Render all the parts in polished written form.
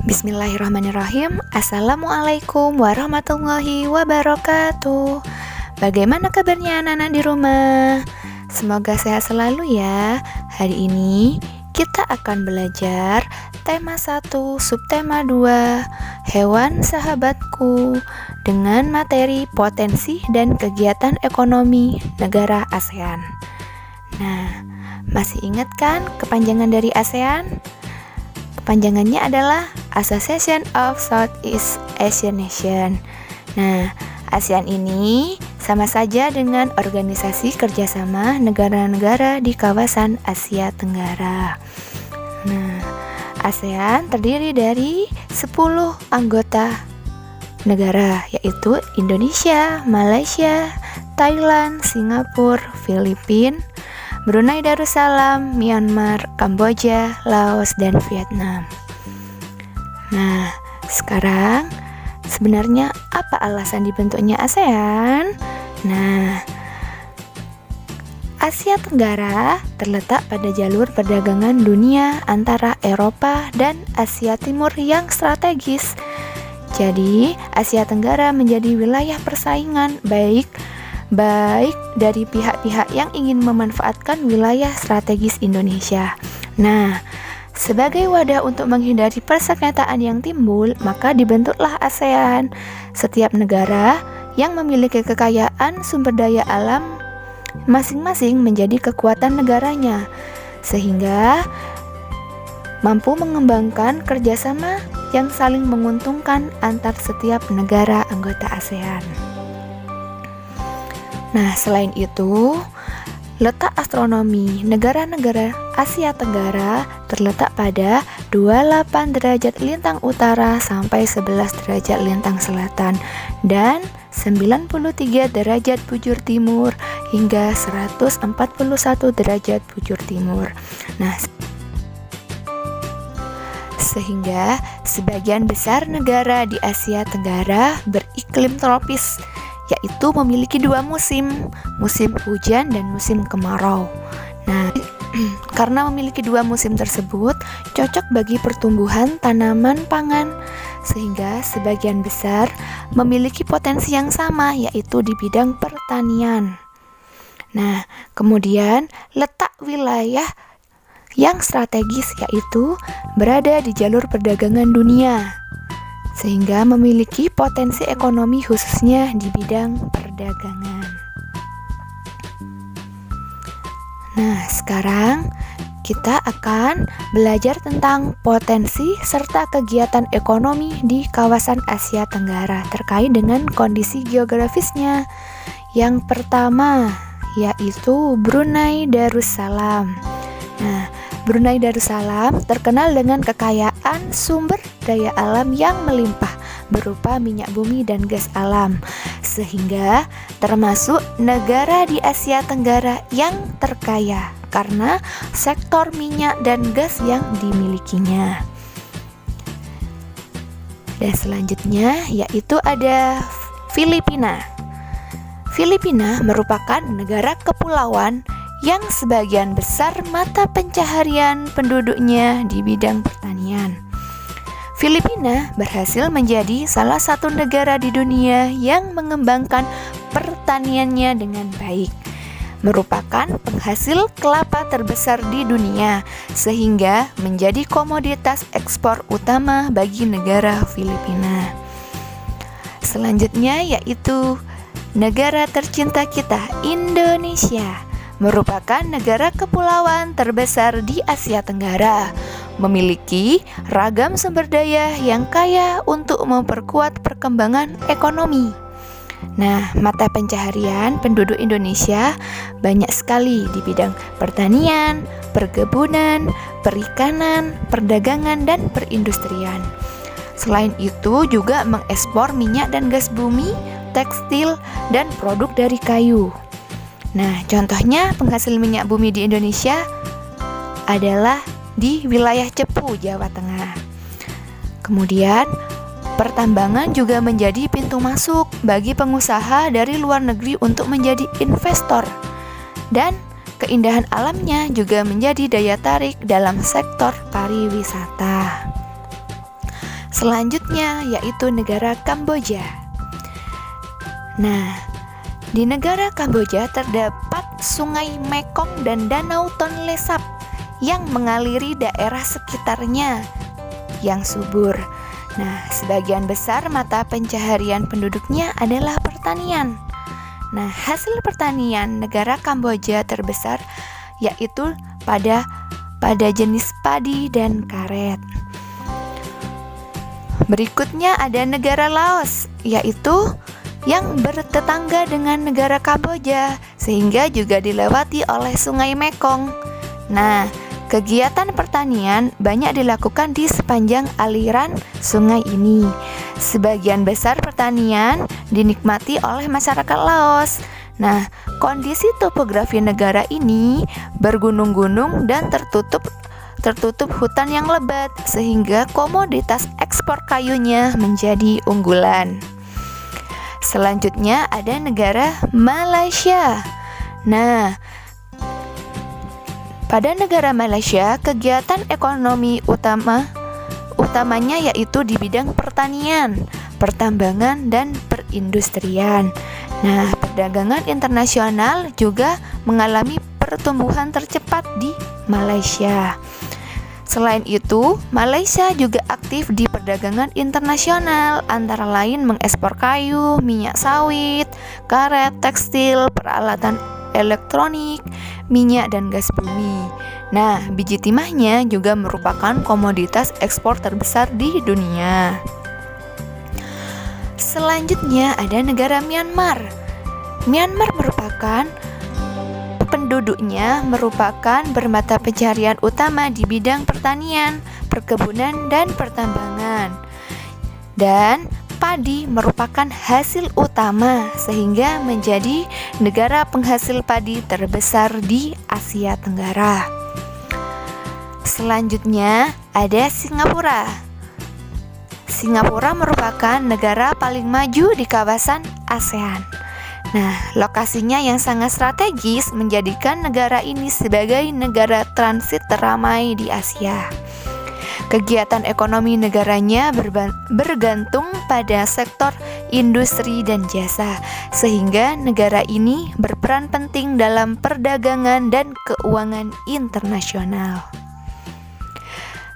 Bismillahirrahmanirrahim. Assalamualaikum warahmatullahi wabarakatuh. Bagaimana kabarnya anak-anak di rumah? Semoga sehat selalu ya. Hari ini kita akan belajar tema 1, subtema 2, hewan sahabatku, dengan materi potensi dan kegiatan ekonomi negara ASEAN. Nah, masih ingat kan kepanjangan dari ASEAN? Kepanjangannya adalah Association of Southeast Asian Nation. Nah, ASEAN ini sama saja dengan organisasi kerjasama negara-negara di kawasan Asia Tenggara. Nah, ASEAN terdiri dari 10 anggota negara, yaitu Indonesia, Malaysia, Thailand, Singapura, Filipina, Brunei Darussalam, Myanmar, Kamboja, Laos, dan Vietnam. Nah, sekarang sebenarnya apa alasan dibentuknya ASEAN? Nah, Asia Tenggara terletak pada jalur perdagangan dunia antara Eropa dan Asia Timur yang strategis. Jadi, Asia Tenggara menjadi wilayah persaingan baik dari pihak-pihak yang ingin memanfaatkan wilayah strategis Indonesia. Nah, sebagai wadah untuk menghindari persengketaan yang timbul, maka dibentuklah ASEAN. Setiap negara yang memiliki kekayaan sumber daya alam masing-masing menjadi kekuatan negaranya, sehingga mampu mengembangkan kerjasama yang saling menguntungkan antar setiap negara anggota ASEAN. Nah, selain itu, letak astronomi negara-negara Asia Tenggara terletak pada 28 derajat lintang utara sampai 11 derajat lintang selatan dan 93 derajat bujur timur hingga 141 derajat bujur timur. Nah, sehingga sebagian besar negara di Asia Tenggara beriklim tropis, yaitu memiliki 2 musim, musim hujan dan musim kemarau. Nah, karena memiliki 2 musim tersebut, cocok bagi pertumbuhan tanaman pangan, sehingga sebagian besar memiliki potensi yang sama, yaitu di bidang pertanian. Nah, kemudian letak wilayah yang strategis, yaitu berada di jalur perdagangan dunia, sehingga memiliki potensi ekonomi khususnya di bidang perdagangan. Nah, sekarang kita akan belajar tentang potensi serta kegiatan ekonomi di kawasan Asia Tenggara terkait dengan kondisi geografisnya. Yang pertama yaitu Brunei Darussalam. Nah, Brunei Darussalam terkenal dengan kekayaan sumber daya alam yang melimpah berupa minyak bumi dan gas alam, sehingga termasuk negara di Asia Tenggara yang terkaya karena sektor minyak dan gas yang dimilikinya. Dan selanjutnya yaitu ada Filipina. Filipina merupakan negara kepulauan yang sebagian besar mata pencaharian penduduknya di bidang pertanian. Filipina berhasil menjadi salah satu negara di dunia yang mengembangkan pertaniannya dengan baik. Merupakan penghasil kelapa terbesar di dunia, sehingga menjadi komoditas ekspor utama bagi negara Filipina. Selanjutnya yaitu negara tercinta kita, Indonesia. Merupakan negara kepulauan terbesar di Asia Tenggara, memiliki ragam sumber daya yang kaya untuk memperkuat perkembangan ekonomi. Nah, mata pencaharian penduduk Indonesia banyak sekali di bidang pertanian, perkebunan, perikanan, perdagangan, dan perindustrian. Selain itu juga mengekspor minyak dan gas bumi, tekstil, dan produk dari kayu. Nah, contohnya penghasil minyak bumi di Indonesia adalah di wilayah Cepu, Jawa Tengah. Kemudian, pertambangan juga menjadi pintu masuk bagi pengusaha dari luar negeri untuk menjadi investor. Dan keindahan alamnya juga menjadi daya tarik dalam sektor pariwisata. Selanjutnya yaitu negara Kamboja. Nah, di negara Kamboja terdapat Sungai Mekong dan Danau Tonle Sap yang mengaliri daerah sekitarnya yang subur. Nah, sebagian besar mata pencaharian penduduknya adalah pertanian. Nah, hasil pertanian negara Kamboja terbesar yaitu pada jenis padi dan karet. Berikutnya ada negara Laos, yaitu yang bertetangga dengan negara Kamboja, sehingga juga dilewati oleh Sungai Mekong. Nah, kegiatan pertanian banyak dilakukan di sepanjang aliran sungai ini. Sebagian besar pertanian dinikmati oleh masyarakat Laos. Nah, kondisi topografi negara ini bergunung-gunung dan tertutup hutan yang lebat, sehingga komoditas ekspor kayunya menjadi unggulan. Selanjutnya ada negara Malaysia. Nah, pada negara Malaysia, kegiatan ekonomi utamanya yaitu di bidang pertanian, pertambangan, dan perindustrian. Nah, perdagangan internasional juga mengalami pertumbuhan tercepat di Malaysia. Selain itu, Malaysia juga aktif di perdagangan internasional, antara lain mengekspor kayu, minyak sawit, karet, tekstil, peralatan elektronik, minyak, dan gas bumi. Nah, biji timahnya juga merupakan komoditas ekspor terbesar di dunia. Selanjutnya ada negara Myanmar. Myanmar penduduknya merupakan bermata pencaharian utama di bidang pertanian, perkebunan, dan pertambangan. Dan padi merupakan hasil utama, sehingga menjadi negara penghasil padi terbesar di Asia Tenggara. Selanjutnya ada Singapura. Singapura merupakan negara paling maju di kawasan ASEAN. Nah, lokasinya yang sangat strategis menjadikan negara ini sebagai negara transit teramai di Asia. Kegiatan ekonomi negaranya bergantung pada sektor industri dan jasa, sehingga negara ini berperan penting dalam perdagangan dan keuangan internasional.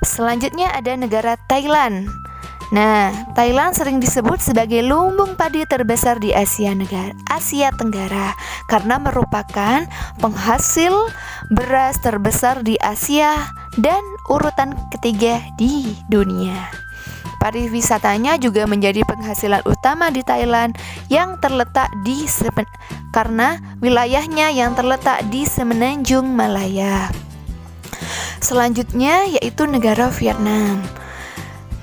Selanjutnya ada negara Thailand. Nah, Thailand sering disebut sebagai lumbung padi terbesar di Asia Tenggara karena merupakan penghasil beras terbesar di Asia dan urutan ketiga di dunia. Pariwisatanya juga menjadi penghasilan utama di Thailand yang terletak karena wilayahnya yang terletak di semenanjung Malaya. Selanjutnya yaitu negara Vietnam.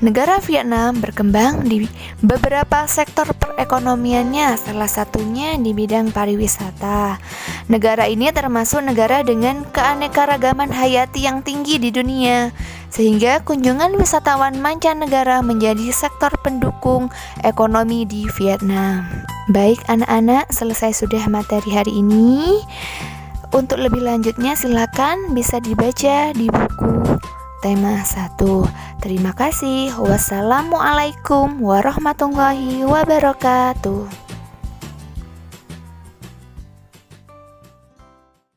Negara Vietnam berkembang di beberapa sektor perekonomiannya, salah satunya di bidang pariwisata. Negara ini termasuk negara dengan keanekaragaman hayati yang tinggi di dunia, sehingga kunjungan wisatawan mancanegara menjadi sektor pendukung ekonomi di Vietnam. Baik anak-anak, selesai sudah materi hari ini. Untuk lebih lanjutnya silakan bisa dibaca di buku tema 1. Terima kasih. Wassalamualaikum warahmatullahi wabarakatuh.